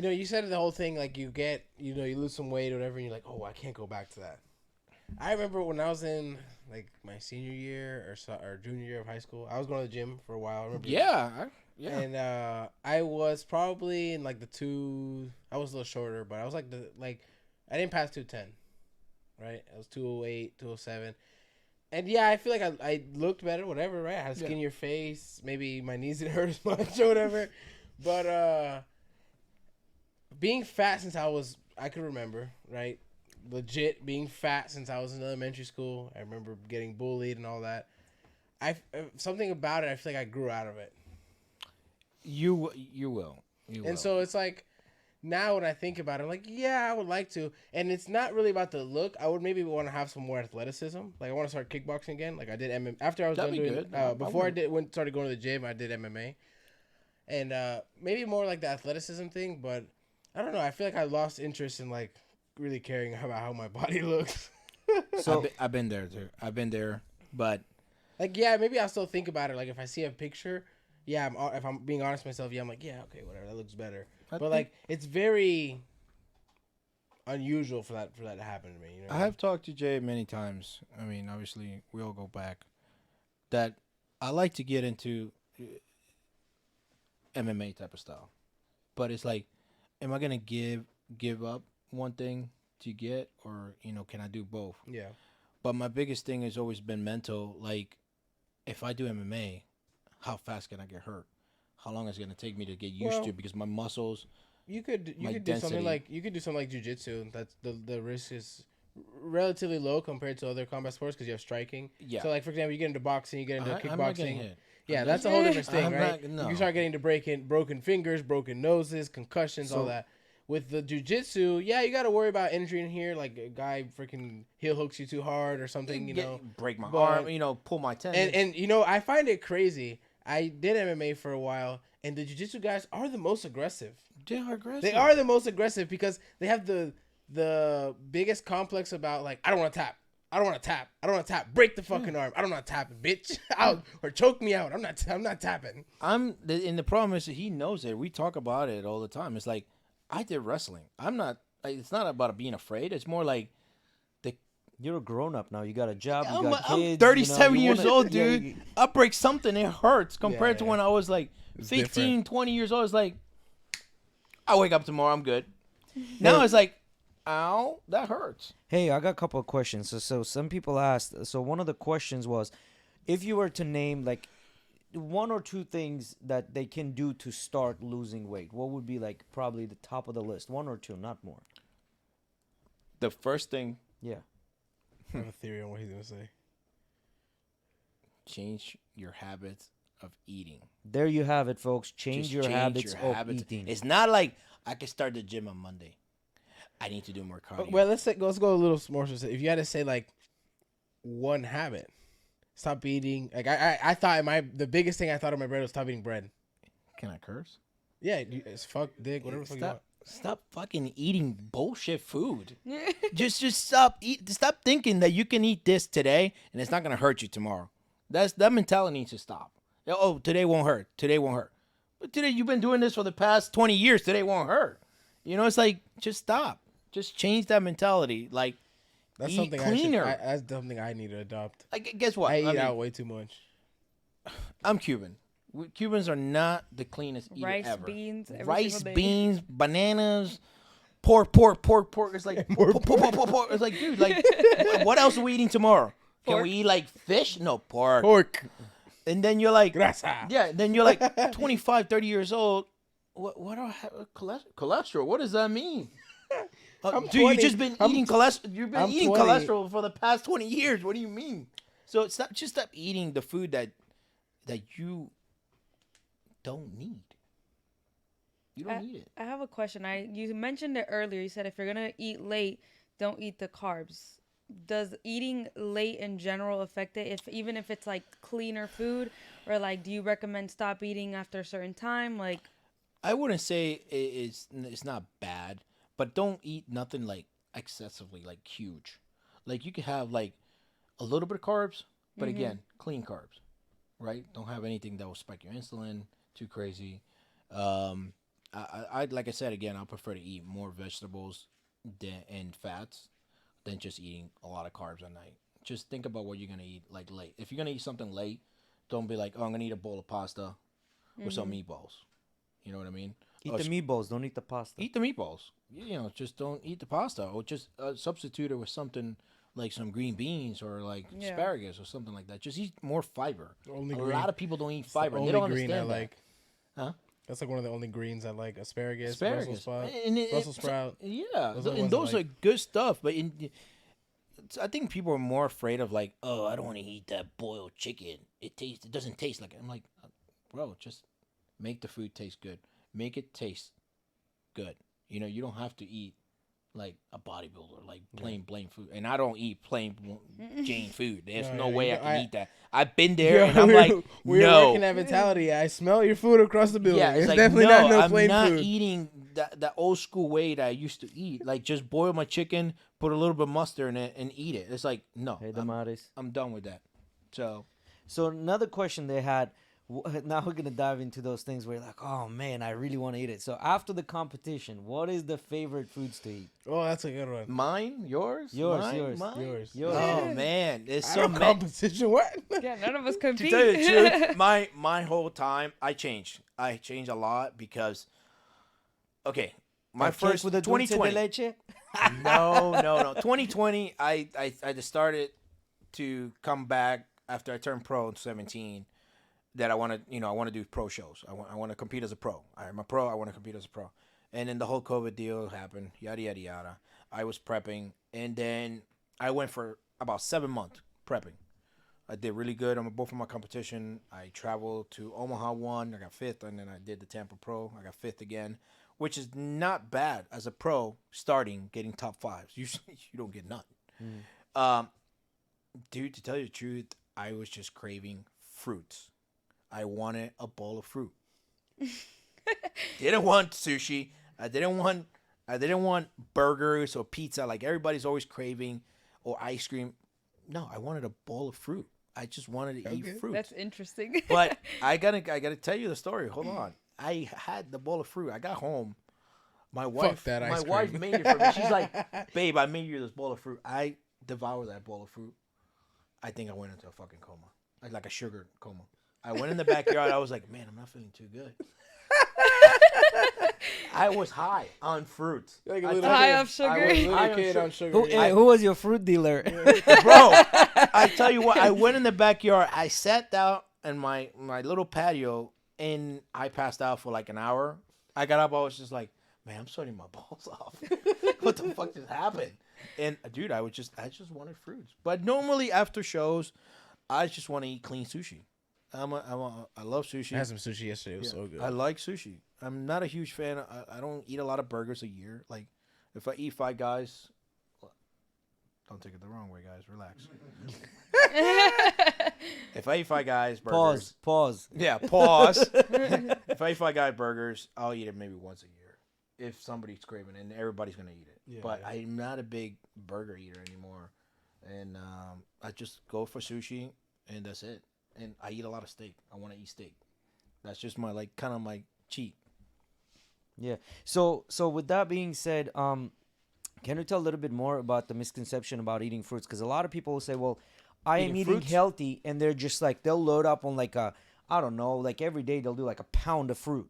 You know, you said the whole thing like you get, you know, you lose some weight or whatever, and you're like, oh, I can't go back to that. I remember when I was in like my senior year or junior year of high school, I was going to the gym for a while. I remember. Yeah. Yeah. And I was probably in like I was a little shorter, but I was like I didn't pass 210, right? I was 208, 207. And yeah, I feel like I looked better, whatever, right? I had a skinnier face. Maybe my knees didn't hurt as much or whatever. But being fat since I could remember, right? Legit being fat since I was in elementary school. I remember getting bullied and all that. Something about it, I feel like I grew out of it. You will. And so it's like, now when I think about it, I'm like, yeah, I would like to. And it's not really about the look. I would maybe want to have some more athleticism. Like, I want to start kickboxing again. Like, I did MMA. After I was That'd done be doing, good. before I started going to the gym, I did MMA. And maybe more like the athleticism thing. But I don't know. I feel like I lost interest in, like, really caring about how my body looks. So I've been there, too. I've been there. But, like, yeah, maybe I'll still think about it. Like, if I see a picture, yeah, if I'm being honest with myself, yeah, I'm like, yeah, okay, whatever. That looks better. But, like, it's very unusual for that to happen to me. You know? I have talked to Jay many times. I mean, obviously, we all go back. That I like to get into MMA type of style, but it's like, am I gonna give up one thing to get, or can I do both? Yeah. But my biggest thing has always been mental. Like, if I do MMA, how fast can I get hurt? How long is it gonna take me to get used to? Because my muscles. You could do something like jujitsu. That's the risk is relatively low compared to other combat sports because you have striking. Yeah. So like for example, you get into boxing, you get into kickboxing. I'm not getting hit. Yeah, that's a whole different thing, right? No. You start getting to broken fingers, broken noses, concussions, all that. With the jujitsu, yeah, you got to worry about injury in here, like a guy freaking heel hooks you too hard or something, break my arm, pull my tendon. And I find it crazy. I did MMA for a while, and the jiu-jitsu guys are the most aggressive. They are aggressive. They are the most aggressive because they have the biggest complex about, like, I don't want to tap. I don't want to tap. I don't want to tap. Break the fucking arm. I don't want to tap it, bitch. Out or choke me out. I'm not tapping. And the problem is that he knows it. We talk about it all the time. It's like, I did wrestling. I'm not. Like, it's not about being afraid. It's more like you're a grown up now. You got a job. You got kids. I'm 37 years old, dude. Yeah, I break something, it hurts compared to when I was like 15, 20 years old. It's like, I wake up tomorrow, I'm good. Now it's like, ow, that hurts. Hey, I got a couple of questions. So some people asked. So one of the questions was, if you were to name like one or two things that they can do to start losing weight, what would be like probably the top of the list? One or two, not more. The first thing. Yeah. I have a theory on what he's going to say. Change your habits of eating. There you have it, folks. Change your habits of eating. It's not like I can start the gym on Monday. I need to do more cardio. Well, let's go a little more specific. If you had to say like one habit, stop eating. Like I thought the biggest thing I thought of my bread was stop eating bread. Can I curse? Yeah, it's fuck, dick, whatever the fuck you want. Stop fucking eating bullshit food. just stop thinking that you can eat this today and it's not gonna hurt you tomorrow. That mentality needs to stop. Oh, today won't hurt. Today won't hurt. But today you've been doing this for the past 20 years. Today won't hurt. It's like, just stop. Just change that mentality. Like, that's eat something cleaner. That's something I need to adopt. Like, guess what? I eat out way too much. I'm Cuban. Cubans are not the cleanest eater ever. Rice, beans, bananas, pork. It's like pork. It's like, dude, like, what else are we eating tomorrow? Pork. Can we eat like fish? No, pork. And then you're like, grasa. Yeah. Then you're like 25, 30 years old. What do I have? Cholesterol? What does that mean? Dude, you've just been eating cholesterol. You've been eating cholesterol for the past 20 years. What do you mean? So it's not just stop eating the food that you don't need. You don't need it. I have a question. You mentioned it earlier. You said if you're gonna eat late, don't eat the carbs. Does eating late in general affect it? Even if it's like cleaner food, or like, do you recommend stop eating after a certain time? Like, I wouldn't say it's not bad, but don't eat nothing like excessively like huge. Like, you can have like a little bit of carbs, but again, clean carbs, right? Don't have anything that will spike your insulin too crazy. I like I said again, I prefer to eat more vegetables and fats than just eating a lot of carbs at night. Just think about what you're gonna eat like late. If you're gonna eat something late, don't be like, oh, I'm gonna eat a bowl of pasta with some meatballs. You know what I mean? Eat the meatballs. Don't eat the pasta. Eat the meatballs. You know, just don't eat the pasta, or just substitute it with something like some green beans or like asparagus or something like that. Just eat more fiber. A lot of people don't eat fiber. They don't understand that. Huh? That's like one of the only greens I like. Asparagus. Brussels sprout. Yeah, and those are good stuff. But I think people are more afraid of like, oh, I don't want to eat that boiled chicken. It doesn't taste like it. I'm like, bro, just make the food taste good. Make it taste good. You know, you don't have to eat like a bodybuilder, like plain food. And I don't eat plain Jane food. There's no way I can eat that. I've been there, and I'm like, we're working that mentality. I smell your food across the building. Yeah, it's like, definitely not plain food. I'm not eating that old school way that I used to eat. Like, just boil my chicken, put a little bit of mustard in it, and eat it. It's like, no, I'm done with that. So another question they had. Now we're gonna dive into those things where you're like, oh man, I really want to eat it. So after the competition, what is the favorite foods to eat? Oh, that's a good one. Mine, yours. Oh man, it's so many. Competition. What? Yeah, none of us compete. To tell you the truth, my whole time I changed a lot because, okay, my first with the 2020. No. 2020, I just started to come back after I turned pro in 2017. That I want to do pro shows. I want to compete as a pro. I'm a pro. I want to compete as a pro. And then the whole COVID deal happened. Yada yada yada. I was prepping, and then I went for about 7 months prepping. I did really good on both of my competition. I traveled to Omaha, won. I got 5th, and then I did the Tampa Pro. I got 5th again, which is not bad as a pro starting getting top 5s. Usually you don't get none. Dude, to tell you the truth, I was just craving fruits. I wanted a bowl of fruit. Didn't want sushi. I didn't want burgers or pizza like everybody's always craving, or ice cream. No, I wanted a bowl of fruit. I just wanted to eat fruit. That's interesting. But I gotta tell you the story. Hold on. I had the bowl of fruit. I got home. My wife made it for me. She's like, babe, I made you this bowl of fruit. I devoured that bowl of fruit. I think I went into a fucking coma. Like a sugar coma. I went in the backyard. I was like, man, I'm not feeling too good. I was high on fruits. Like high off sugar. I was a little kid on sugar. Who was your fruit dealer? Bro, I tell you what, I went in the backyard. I sat down in my little patio, and I passed out for like an hour. I got up. I was just like, man, I'm sweating my balls off. What the fuck just happened? And dude, I just wanted fruits. But normally after shows, I just want to eat clean sushi. I love sushi. I had some sushi yesterday. It was so good. I like sushi. I'm not a huge fan. I don't eat a lot of burgers a year. Like, if I eat Five Guys, don't take it the wrong way, guys. Relax. If I eat Five Guys burgers. Pause. Yeah, pause. If I eat Five Guys burgers, I'll eat it maybe once a year. If somebody's craving it, and everybody's going to eat it. Yeah, but I'm not a big burger eater anymore. And I just go for sushi, and that's it. And I eat a lot of steak. I want to eat steak. That's just my kind of my cheat. Yeah. So with that being said, can you tell a little bit more about the misconception about eating fruits? Because a lot of people will say, well, I am eating healthy, and they're just like, they'll load up on like I don't know, like every day they'll do like a pound of fruit.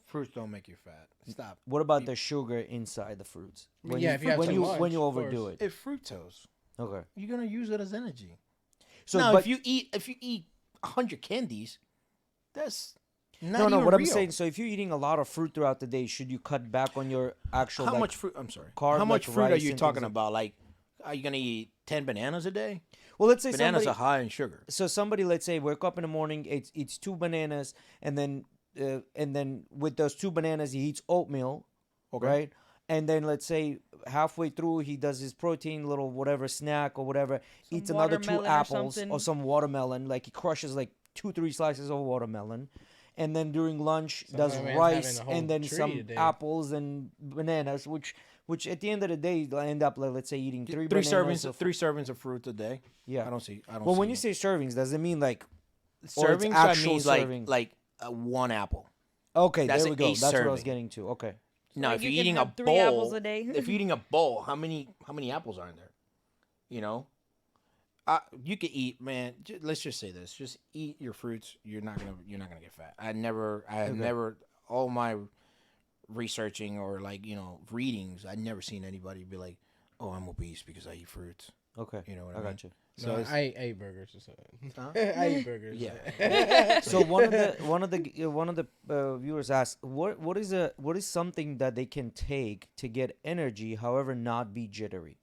Fruits don't make you fat. Stop. What about the sugar inside the fruits? When you overdo it. It's fructose. Okay. You're gonna use it as energy. So now, if you eat 100 candies, that's not no. even What real. I'm saying, so if you're eating a lot of fruit throughout the day, should you cut back on your actual? How much fruit? I'm sorry. How much fruit are you talking about? Like, are you gonna eat 10 bananas a day? Well, let's say bananas are high in sugar. So somebody, let's say, wake up in the morning, eats 2 bananas, and then with those 2 bananas, he eats oatmeal, right? And then let's say halfway through he does his protein little whatever snack or whatever, eats another 2 apples or some watermelon, like he crushes like 2-3 slices of watermelon, and then during lunch does rice and then some apples and bananas, which at the end of the day end up like, let's say eating 3 servings of fruit a day. Yeah, I don't see. Well, when you say servings, does it mean like servings? That means like 1 apple. Okay, That's there we an go. eight That's what I was serving. getting to. Okay. Now, Like, if you you're can eating have a 3 apples bowl, a day. if you're eating a bowl, how many apples are in there? You know, you could eat, man. Let's just say this: just eat your fruits. You're not gonna get fat. I have never, all my researching or like readings. I've never seen anybody be like, "Oh, I'm obese because I eat fruits." Okay. You know what I I mean? got you. So No, I ate burgers or something. Huh? I eat burgers. Yeah. So one of the viewers asked, what is something that they can take to get energy, however, not be jittery?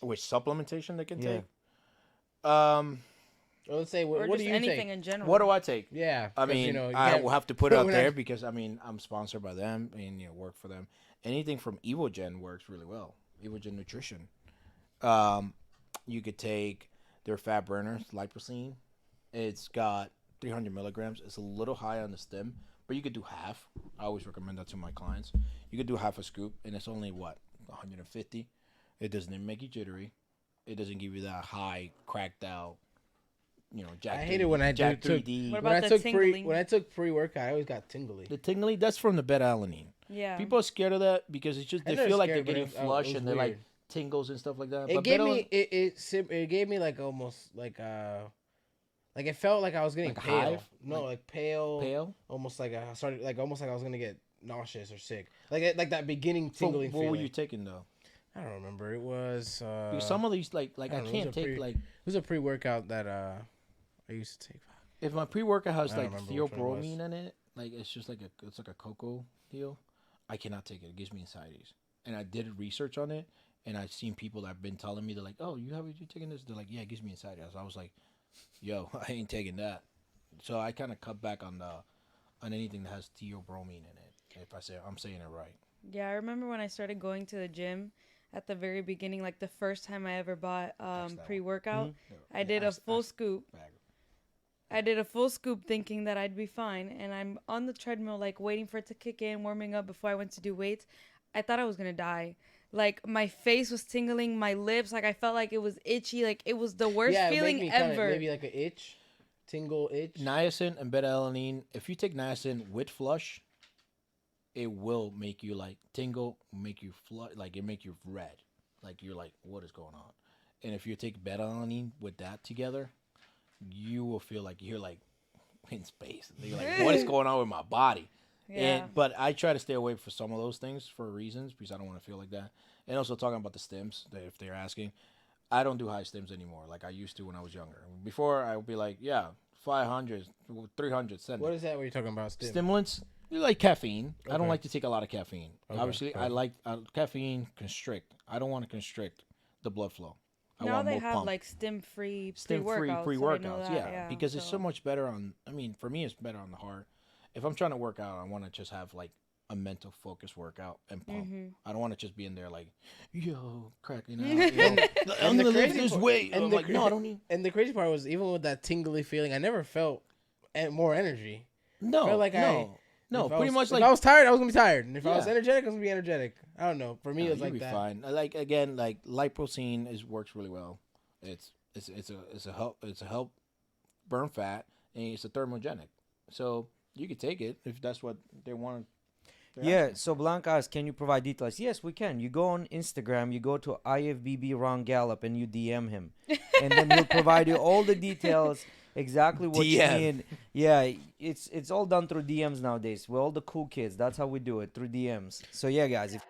Which supplementation they can Yeah. take? Well, let's say, Or what just do you anything take? in general. What do I take? Yeah, I 'cause, mean, you I can't- will have to put it out when I- there because I'm sponsored by them and work for them. Anything from Evogen works really well. Evogen Nutrition. You could take their fat burners, lipocene. It's got 300 milligrams. It's a little high on the stem, but you could do half. I always recommend that to my clients. You could do half a scoop, and it's only 150. It doesn't make you jittery. It doesn't give you that high, cracked out. Jack. I hate it when I Jack took 3D. What when I about the took tingling? when I took pre-workout, I always got tingly. The tingly, that's from the beta-alanine. Yeah. People are scared of that because it's just I'm they not feel like they're scared, but getting it was flush and they're like weird. tingles and stuff like that. It But gave beta-alanine- me it gave me like almost like it felt like I was getting Like a pale. hive? No, like pale. pale. Almost like I started like almost like I was gonna get nauseous or sick. Like that beginning So tingling what feeling. were you taking though? I don't remember. It was Because some of these like I I don't know, can't those are take like it was a pre-workout that I used to take. if my pre-workout has I don't like remember which one it was. theobromine in it, like it's like a cocoa deal. I cannot take it. It gives me anxieties. And I did research on it, and I've seen people that have been telling me they're like, "Oh, you taking this?" They're like, "Yeah, it gives me anxieties." I was like, "Yo, I ain't taking that." So I kind of cut back on anything that has theobromine in it. If I'm saying it right. Yeah, I remember when I started going to the gym at the very beginning, like the first time I ever bought that one. pre-workout. Mm-hmm. I did a full scoop. I did a full scoop thinking that I'd be fine, and I'm on the treadmill like waiting for it to kick in, warming up before I went to do weights. I thought I was going to die. Like my face was tingling, my lips, like I felt like it was itchy, like it was the worst it made feeling me kinda- ever. Maybe like an itch, tingle itch. Niacin and beta-alanine. If you take niacin with flush, it will make you like tingle, make you like it make you red, like you're like, what is going on? And if you take beta-alanine with that together, you will feel like you're like in space. You're like, what is going on with my body? Yeah. But I try to stay away from some of those things for reasons because I don't want to feel like that. And also talking about the stems, if they're asking, I don't do high stems anymore like I used to when I was younger. Before I would be like, yeah, 500, 300, send What it. is that? What are you talking about? Stimulants, you like caffeine. I don't Okay. like to take a lot of caffeine. Okay, Obviously, I okay. like caffeine constrict. I don't want to constrict the blood flow. I Now want they more have pump. like stem-free Stem-free pre-workouts. pre-workouts, yeah, because it's so much better on. I mean, for me, it's better on the heart. If I'm trying to work out, I want to just have like a mental focus workout and pump. Mm-hmm. I don't want to just be in there like, yo, cracking out. And I'm the gonna lift crazy this part- weight. and I'm the like, no, I cra- don't need. And the crazy part was even with that tingly feeling, I never felt more energy. No, felt like no, If I pretty was- much if like I was tired, I was gonna be tired, and if I was Yeah. energetic, I was gonna be energetic. I don't know. For me, no, it was you'll like be that. fine. Like again, like lipocene works really well. It's a help burn fat, and it's a thermogenic. So you could take it if that's what they want. Yeah, so Blanca asked, can you provide details? Yes, we can. You go on Instagram, you go to IFBB Ron Gallup, and you DM him. And then he'll provide you all the details, exactly what you DM. need. Yeah, it's all done through DMs nowadays. We're all the cool kids. That's how we do it, through DMs. So yeah, guys, if